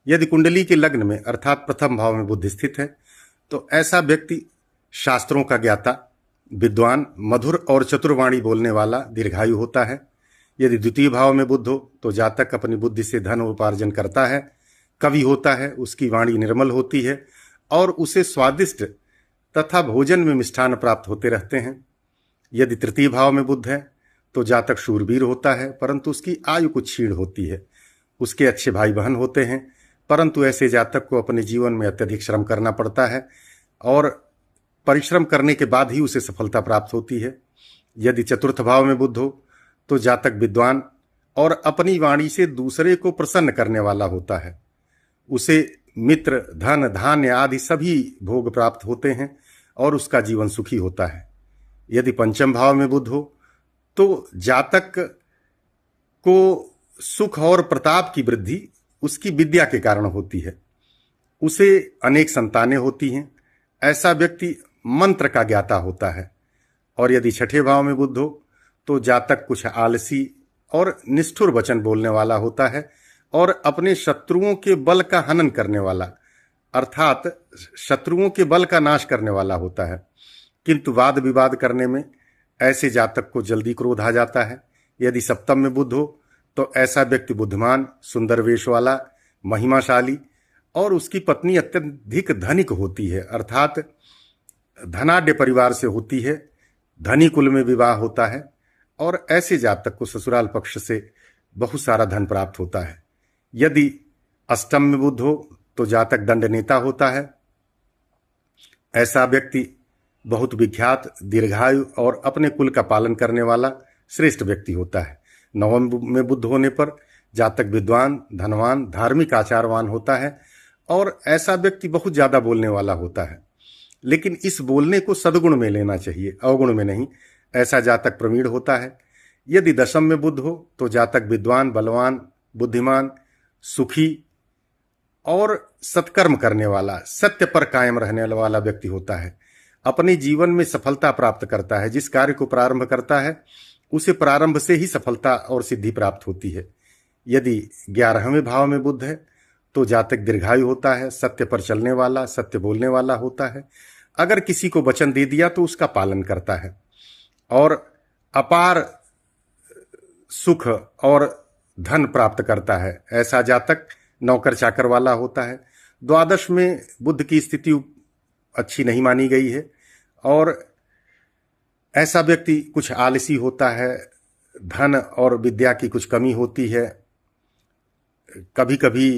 यदि कुंडली के लग्न में अर्थात प्रथम भाव में बुध स्थित है तो ऐसा व्यक्ति शास्त्रों का ज्ञाता, विद्वान, मधुर और चतुर्वाणी बोलने वाला, दीर्घायु होता है। यदि द्वितीय भाव में बुध हो तो जातक अपनी बुद्धि से धन उपार्जन करता है, कवि होता है, उसकी वाणी निर्मल होती है और उसे स्वादिष्ट तथा भोजन में मिष्ठान प्राप्त होते रहते हैं। यदि तृतीय भाव में बुध है तो जातक शूरवीर होता है, परंतु उसकी आयु कुछ क्षीण होती है। उसके अच्छे भाई बहन होते हैं, परंतु ऐसे जातक को अपने जीवन में अत्यधिक श्रम करना पड़ता है और परिश्रम करने के बाद ही उसे सफलता प्राप्त होती है। यदि चतुर्थ भाव में बुध हो तो जातक विद्वान और अपनी वाणी से दूसरे को प्रसन्न करने वाला होता है। उसे मित्र, धन, धान्य आदि सभी भोग प्राप्त होते हैं और उसका जीवन सुखी होता है। यदि पंचम भाव में बुध हो तो जातक को सुख और प्रताप की वृद्धि उसकी विद्या के कारण होती है। उसे अनेक संतानें होती हैं। ऐसा व्यक्ति मंत्र का ज्ञाता होता है। और यदि छठे भाव में बुध हो तो जातक कुछ आलसी और निष्ठुर वचन बोलने वाला होता है और अपने शत्रुओं के बल का हनन करने वाला अर्थात शत्रुओं के बल का नाश करने वाला होता है। किंतु वाद विवाद करने में ऐसे जातक को जल्दी क्रोध आ जाता है। यदि सप्तम में बुध हो तो ऐसा व्यक्ति बुद्धिमान, सुंदर वेश वाला, महिमाशाली और उसकी पत्नी अत्यधिक धनिक होती है अर्थात धनाढ्य परिवार से होती है। धनी कुल में विवाह होता है और ऐसे जातक को ससुराल पक्ष से बहुत सारा धन प्राप्त होता है। यदि अष्टम में बुध हो तो जातक दंड नेता होता है। ऐसा व्यक्ति बहुत विख्यात, दीर्घायु और अपने कुल का पालन करने वाला श्रेष्ठ व्यक्ति होता है। नवम में बुध होने पर जातक विद्वान, धनवान, धार्मिक आचारवान होता है और ऐसा व्यक्ति बहुत ज्यादा बोलने वाला होता है, लेकिन इस बोलने को सद्गुण में लेना चाहिए, अवगुण में नहीं। ऐसा जातक प्रवीण होता है। यदि दशम में बुध हो तो जातक विद्वान, बलवान, बुद्धिमान, सुखी और सत्कर्म करने वाला, सत्य पर कायम रहने वाला व्यक्ति होता है। अपने जीवन में सफलता प्राप्त करता है। जिस कार्य को प्रारंभ करता है उसे प्रारंभ से ही सफलता और सिद्धि प्राप्त होती है। यदि 11वें भाव में बुध है तो जातक दीर्घायु होता है, सत्य पर चलने वाला, सत्य बोलने वाला होता है। अगर किसी को वचन दे दिया तो उसका पालन करता है और अपार सुख और धन प्राप्त करता है। ऐसा जातक नौकर चाकर वाला होता है। द्वादश में बुध की स्थिति अच्छी नहीं मानी गई है और ऐसा व्यक्ति कुछ आलसी होता है। धन और विद्या की कुछ कमी होती है। कभी कभी